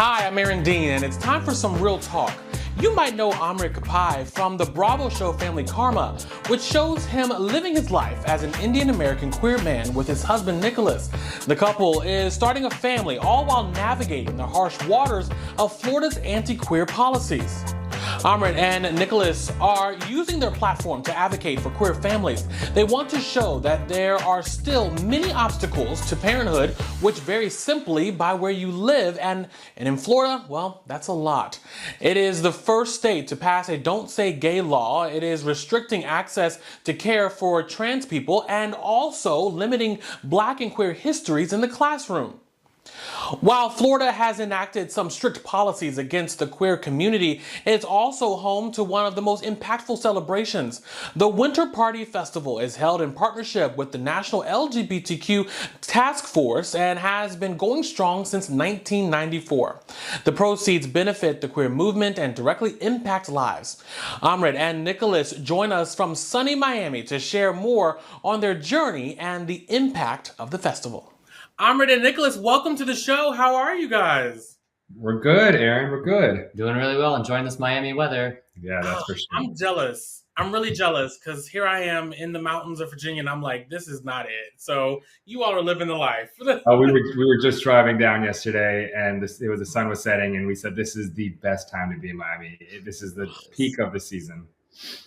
Hi, I'm Aaron Dean, and it's time for some real talk. You might know Amrit Kapai from the Bravo show Family Karma, which shows him living his life as an Indian American queer man with his husband Nicholas. The couple is starting a family, all while navigating the harsh waters of Florida's anti-queer policies. Amrit and Nicholas are using their platform to advocate for queer families. They want to show that there are still many obstacles to parenthood, which vary simply by where you live, and in Florida, well, that's a lot. It is the first state to pass a Don't Say Gay law. It is restricting access to care for trans people and also limiting Black and queer histories in the classroom. While Florida has enacted some strict policies against the queer community, it's also home to one of the most impactful celebrations. The Winter Party Festival is held in partnership with the National LGBTQ Task Force and has been going strong since 1994. The proceeds benefit the queer movement and directly impact lives. Amrit and Nicholas join us from sunny Miami to share more on their journey and the impact of the festival. Amrit and Nicholas, welcome to the show. How are you guys? We're good, Aaron. We're good. Doing really well, enjoying this Miami weather. Yeah, that's for sure. I'm jealous. I'm really jealous because here I am in the mountains of Virginia and I'm like, this is not it. So you all are living the life. We were just driving down yesterday and the sun was setting and we said, this is the best time to be in Miami. This is the peak of the season.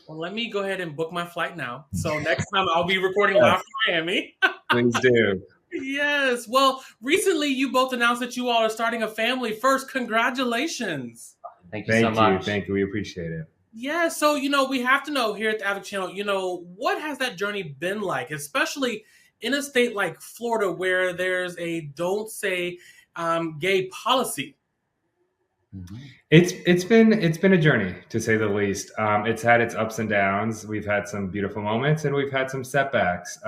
Well, let me go ahead and book my flight now. So next time I'll be recording live from Miami. Please do. Yes. Well, recently you both announced that you all are starting a family. First, congratulations. Thank you so much. Thank you. We appreciate it. Yeah. So, we have to know here at the Advocate Channel, what has that journey been like, especially in a state like Florida where there's a don't say gay policy? Mm-hmm. It's been a journey, to say the least. It's had its ups and downs. We've had some beautiful moments and we've had some setbacks.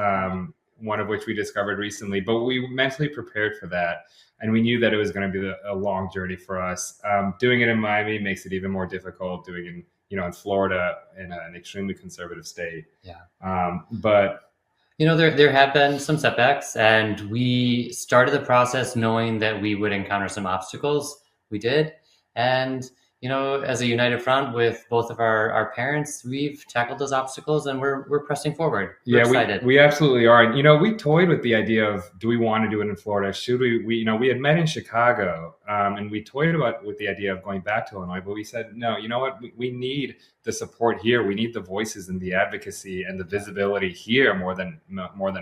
One of which we discovered recently, but we mentally prepared for that. And we knew that it was going to be a long journey for us. Doing it in Miami makes it even more difficult. Doing it, in Florida, in an extremely conservative state. Yeah. But there have been some setbacks, and we started the process knowing that we would encounter some obstacles. We did, and as a united front with both of our parents, we've tackled those obstacles and we're pressing forward. We're excited. We absolutely are. And, we toyed with the idea of, do we want to do it in Florida? Should we we had met in Chicago and we toyed with the idea of going back to Illinois, but we said, no, you know what? We need the support here. We need the voices and the advocacy and the visibility here more than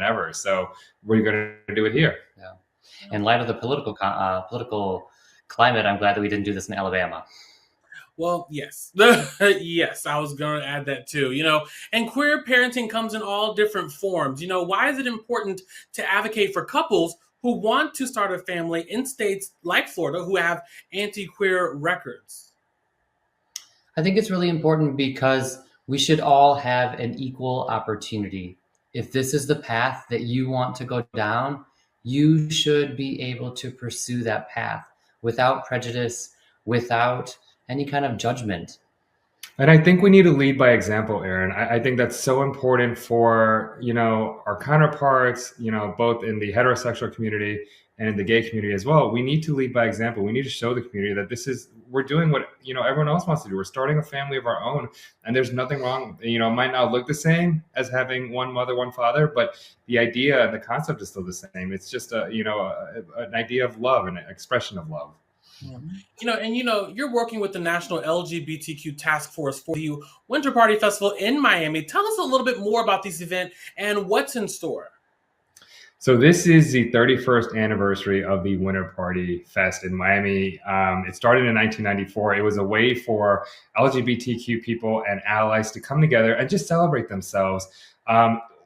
ever. So we're going to do it here. Yeah. In light of the political climate, I'm glad that we didn't do this in Alabama. Well, yes. Yes, I was going to add that too. And queer parenting comes in all different forms. Why is it important to advocate for couples who want to start a family in states like Florida who have anti-queer records? I think it's really important because we should all have an equal opportunity. If this is the path that you want to go down, you should be able to pursue that path without prejudice, without any kind of judgment. And I think we need to lead by example, Aaron. I think that's so important for, our counterparts, both in the heterosexual community and in the gay community as well. We need to lead by example. We need to show the community that we're doing what, everyone else wants to do. We're starting a family of our own and there's nothing wrong. It might not look the same as having one mother, one father, but the idea and the concept is still the same. It's just an idea of love and an expression of love. You're working with the National LGBTQ Task Force for the Winter Party Festival in Miami. Tell us a little bit more about this event and what's in store. So this is the 31st anniversary of the Winter Party Fest in Miami. It started in 1994. It was a way for LGBTQ people and allies to come together and just celebrate themselves.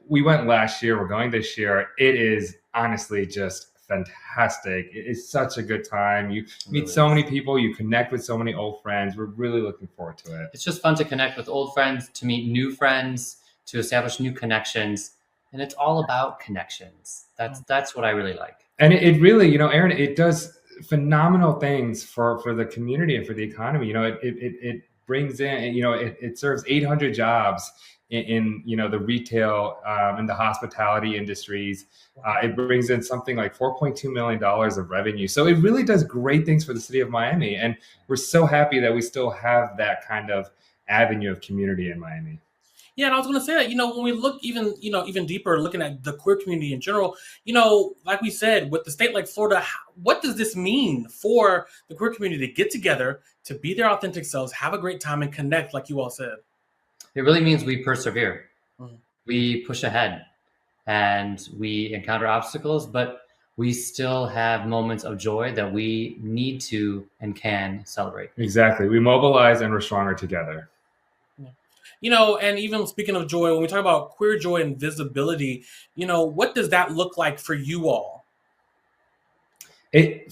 We went last year. We're going this year. It is honestly just fantastic. It's such a good time. You meet so many people, you connect with so many old friends. We're really looking forward to it. It's just fun to connect with old friends, to meet new friends, to establish new connections. And it's all about connections. That's what I really like. And it really, Aaron, it does phenomenal things for the community and for the economy. It brings in, it serves 800 jobs in the retail and the hospitality industries. It brings in something like $4.2 million of revenue. So it really does great things for the city of Miami. And we're so happy that we still have that kind of avenue of community in Miami. Yeah, and I was going to say that, when we look even deeper, looking at the queer community in general, like we said, with the state like Florida, what does this mean for the queer community to get together, to be their authentic selves, have a great time, and connect, like you all said? It really means we persevere. We push ahead, and we encounter obstacles, but we still have moments of joy that we need to and can celebrate. Exactly. We mobilize and we're stronger together. And even speaking of joy, when we talk about queer joy and visibility, what does that look like for you all?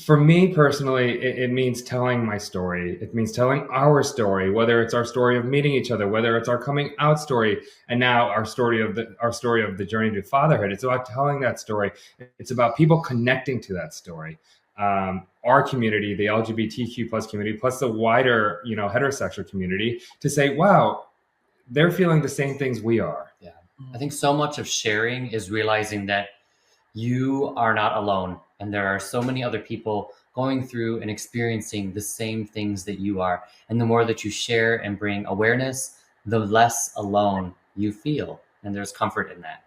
For me personally, it means telling my story. It means telling our story, whether it's our story of meeting each other, whether it's our coming out story, and now our story of the journey to fatherhood. It's about telling that story. It's about people connecting to that story. Our community, the LGBTQ plus community, plus the wider, heterosexual community, to say, wow, they're feeling the same things we are. Yeah. I think so much of sharing is realizing that you are not alone. And there are so many other people going through and experiencing the same things that you are. And the more that you share and bring awareness, the less alone you feel. And there's comfort in that.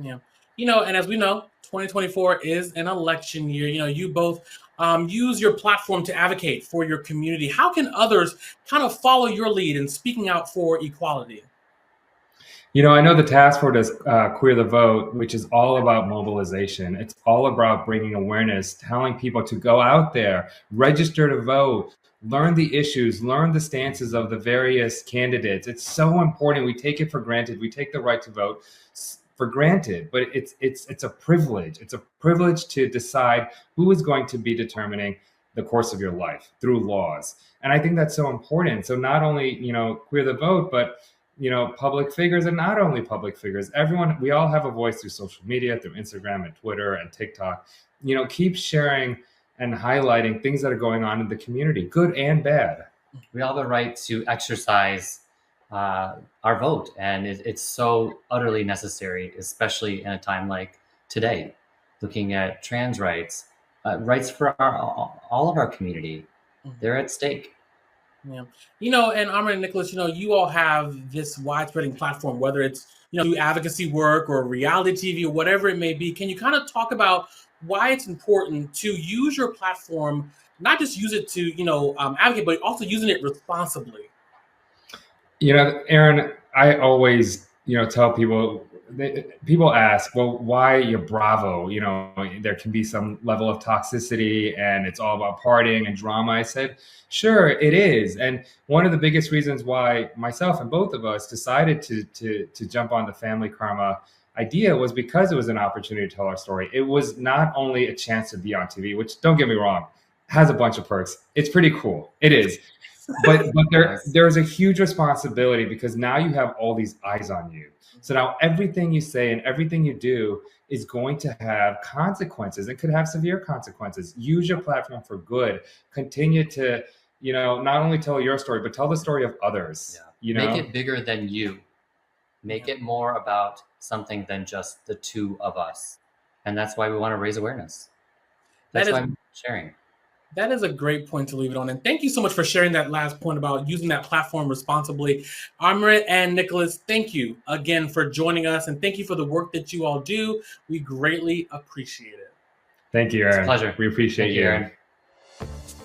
Yeah. And as we know, 2024 is an election year. You both use your platform to advocate for your community. How can others kind of follow your lead in speaking out for equality? I know the task force does Queer the Vote, which is all about mobilization. It's all about bringing awareness, telling people to go out there, register to vote, learn the issues, learn the stances of the various candidates. It's so important. We take it for granted. We take the right to vote for granted, but it's a privilege. It's a privilege to decide who is going to be determining the course of your life through laws. And I think that's so important. So not only, Queer the Vote, but public figures, and not only public figures, we all have a voice through social media, through Instagram and Twitter and TikTok. Keep sharing and highlighting things that are going on in the community, good and bad. We all have the right to exercise our vote, and it's so utterly necessary, especially in a time like today, looking at trans rights, rights for all of our community. They're at stake. Yeah. And Amrit and Nicholas, you all have this widespreading platform, whether it's, advocacy work or reality TV or whatever it may be. Can you kind of talk about why it's important to use your platform, not just use it to, advocate, but also using it responsibly? Aaron, I always, tell people ask, well, why you're Bravo? There can be some level of toxicity and it's all about partying and drama. I said, sure, it is. And one of the biggest reasons why myself and both of us decided to jump on the Family Karma idea was because it was an opportunity to tell our story. It was not only a chance to be on TV, which, don't get me wrong, has a bunch of perks. It's pretty cool. It is. But there's a huge responsibility, because now you have all these eyes on you. So now everything you say and everything you do is going to have consequences. It could have severe consequences. Use your platform for good. Continue to, not only tell your story, but tell the story of others. Yeah. Make it bigger than you. Make it more about something than just the two of us. And that's why we want to raise awareness. That's why I'm sharing. That is a great point to leave it on. And thank you so much for sharing that last point about using that platform responsibly. Amrit and Nicholas, thank you again for joining us. And thank you for the work that you all do. We greatly appreciate it. Thank you, Aaron. It's a pleasure. We appreciate you, Aaron.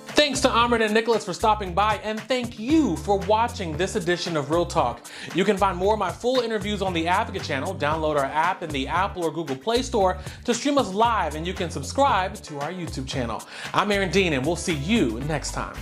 Thanks to Amrit and Nicholas for stopping by, and thank you for watching this edition of Real Talk. You can find more of my full interviews on the Advocate channel. Download our app in the Apple or Google Play Store to stream us live, and you can subscribe to our YouTube channel. I'm Aaron Dean, and we'll see you next time.